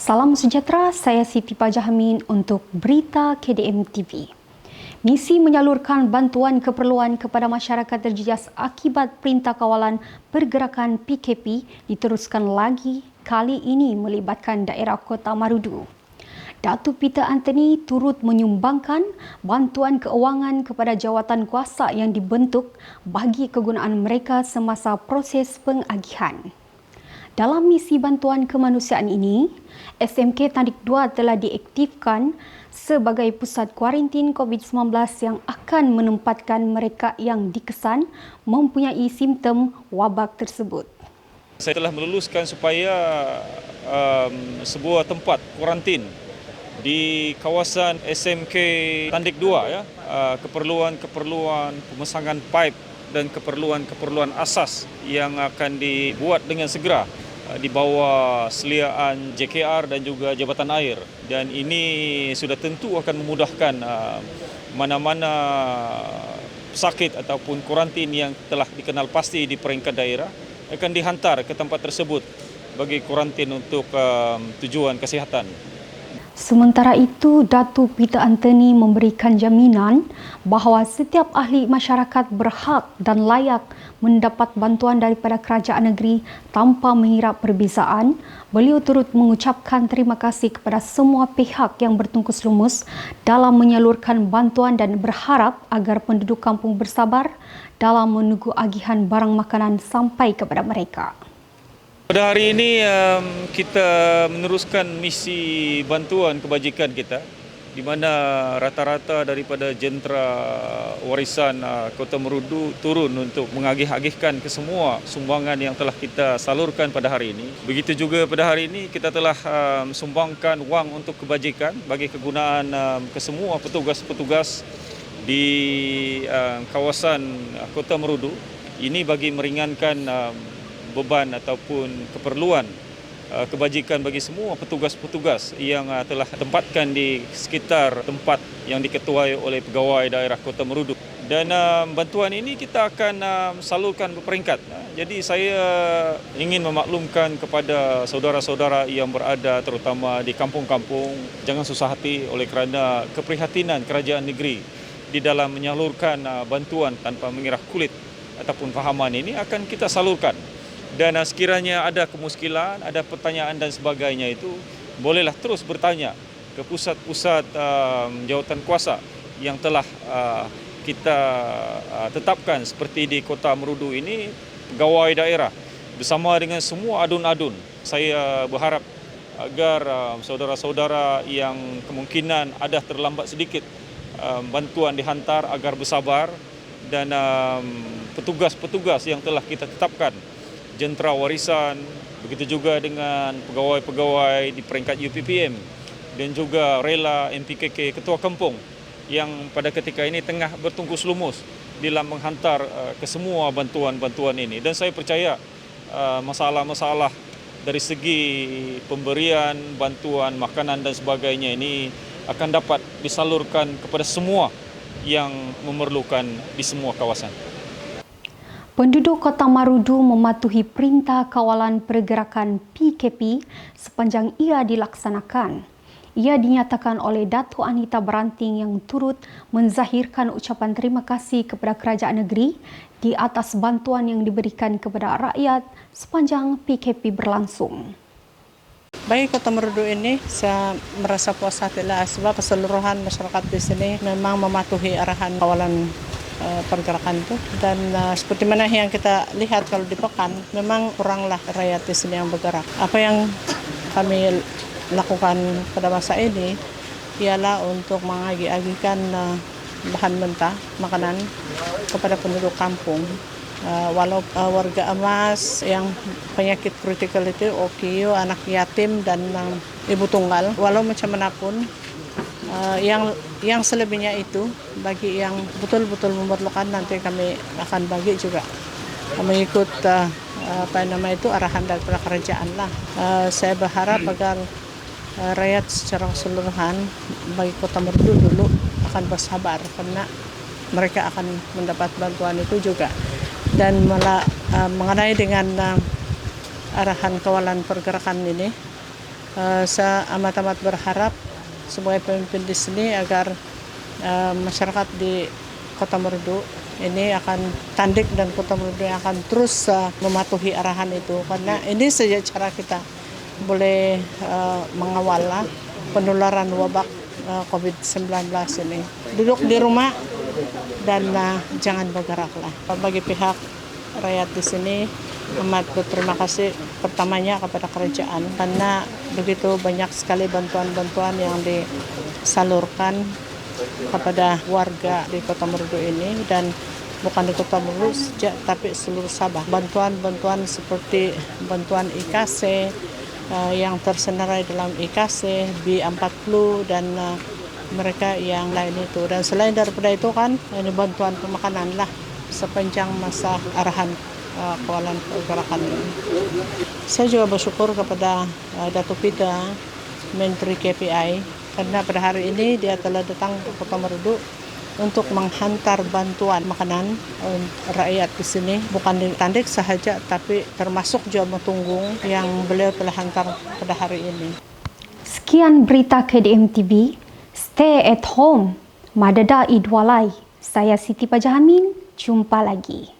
Salam sejahtera, saya Siti Pajahamin untuk Berita KDM TV. Misi menyalurkan bantuan keperluan kepada masyarakat terjejas akibat Perintah Kawalan Pergerakan PKP diteruskan lagi, kali ini melibatkan daerah Kota Marudu. Datuk Peter Anthony turut menyumbangkan bantuan keuangan kepada jawatan kuasa yang dibentuk bagi kegunaan mereka semasa proses pengagihan. Dalam misi bantuan kemanusiaan ini, SMK Tandik 2 telah diaktifkan sebagai pusat kuarantin COVID-19 yang akan menempatkan mereka yang dikesan mempunyai simptom wabak tersebut. Saya telah meluluskan supaya sebuah tempat kuarantin di kawasan SMK Tandik 2 keperluan pemasangan pipe dan keperluan asas yang akan dibuat dengan segera di bawah seliaan JKR dan juga Jabatan Air, dan ini sudah tentu akan memudahkan mana-mana sakit ataupun kuarantin yang telah dikenal pasti di peringkat daerah akan dihantar ke tempat tersebut bagi kuarantin untuk tujuan kesihatan. Sementara itu, Datuk Peter Anthony memberikan jaminan bahawa setiap ahli masyarakat berhak dan layak mendapat bantuan daripada kerajaan negeri tanpa mengira perbezaan. Beliau turut mengucapkan terima kasih kepada semua pihak yang bertungkus lumus dalam menyalurkan bantuan dan berharap agar penduduk kampung bersabar dalam menunggu agihan barang makanan sampai kepada mereka. Pada hari ini kita meneruskan misi bantuan kebajikan kita, di mana rata-rata daripada jentera warisan Kota Marudu turun untuk mengagih-agihkan ke semua sumbangan yang telah kita salurkan pada hari ini. Begitu juga pada hari ini kita telah sumbangkan wang untuk kebajikan bagi kegunaan ke semua petugas-petugas di kawasan Kota Marudu. Ini bagi meringankan beban ataupun keperluan kebajikan bagi semua petugas-petugas yang telah tempatkan di sekitar tempat yang diketuai oleh pegawai daerah Kota Marudu. Dan bantuan ini kita akan salurkan berperingkat. Jadi saya ingin memaklumkan kepada saudara-saudara yang berada terutama di kampung-kampung, jangan susah hati oleh kerana keprihatinan kerajaan negeri di dalam menyalurkan bantuan tanpa mengira kulit ataupun fahaman ini akan kita salurkan. Dan sekiranya ada kemuskilan, ada pertanyaan dan sebagainya itu, bolehlah terus bertanya ke pusat-pusat jawatan kuasa yang telah kita tetapkan seperti di Kota Marudu ini, pegawai daerah bersama dengan semua adun-adun. Saya berharap agar saudara-saudara yang kemungkinan ada terlambat sedikit bantuan dihantar agar bersabar, dan petugas-petugas yang telah kita tetapkan, jentera warisan, begitu juga dengan pegawai-pegawai di peringkat UPPM dan juga rela MPKK Ketua Kampung yang pada ketika ini tengah bertungkus lumus dalam menghantar ke semua bantuan-bantuan ini. Dan saya percaya masalah-masalah dari segi pemberian bantuan makanan dan sebagainya ini akan dapat disalurkan kepada semua yang memerlukan di semua kawasan. Penduduk Kota Marudu mematuhi Perintah Kawalan Pergerakan PKP sepanjang ia dilaksanakan. Ia dinyatakan oleh Datuk Anita Beranting yang turut menzahirkan ucapan terima kasih kepada kerajaan negeri di atas bantuan yang diberikan kepada rakyat sepanjang PKP berlangsung. Bagi Kota Marudu ini, saya merasa puas hati lah sebab keseluruhan masyarakat di sini memang mematuhi arahan kawalan pergerakan itu, dan seperti mana yang kita lihat kalau di Pekan, memang kuranglah rakyat di sini yang bergerak. Apa yang kami lakukan pada masa ini ialah untuk mengagih-agihkan bahan mentah, makanan kepada penduduk kampung. Walau warga emas yang penyakit kritikal itu, OKU, anak yatim dan ibu tunggal, walau macam manapun, yang selebihnya itu bagi yang betul-betul memerlukan nanti kami akan bagi juga mengikut arahan daripada kerajaan lah. Saya berharap agar rakyat secara keseluruhan bagi Kota Marudu dulu akan bersabar karena mereka akan mendapat bantuan itu juga. Dan mengenai dengan arahan kawalan pergerakan ini, Saya amat-amat berharap sebagai pemimpin di sini agar masyarakat di Kota Merdu ini akan Tandik dan Kota Merdu yang akan terus mematuhi arahan itu, karena ini saja cara kita boleh mengawal penularan wabak COVID-19 ini. Duduk di rumah dan jangan bergeraklah. Bagi pihak rakyat di sini amat berterima kasih pertamanya kepada kerajaan karena begitu banyak sekali bantuan-bantuan yang disalurkan kepada warga di Kota Merdu ini, dan bukan di Kota Merdu saja tapi seluruh Sabah. Bantuan-bantuan seperti bantuan IKC yang tersenarai dalam IKC, B40 dan mereka yang lain itu. Dan selain daripada itu kan ini bantuan pemakanan lah sepanjang masa arahan kawalan pergerakan ini. Saya juga bersyukur kepada Datuk Pita, Menteri KPI, karena pada hari ini dia telah datang ke Kota Merdu untuk menghantar bantuan makanan rakyat di sini, bukan di Tandik sahaja tapi termasuk juga Matunggung yang beliau telah hantar pada hari ini. Sekian berita KDM TV. Stay at home. Madada Idwalai. Saya Siti Pajahamin. Jumpa lagi.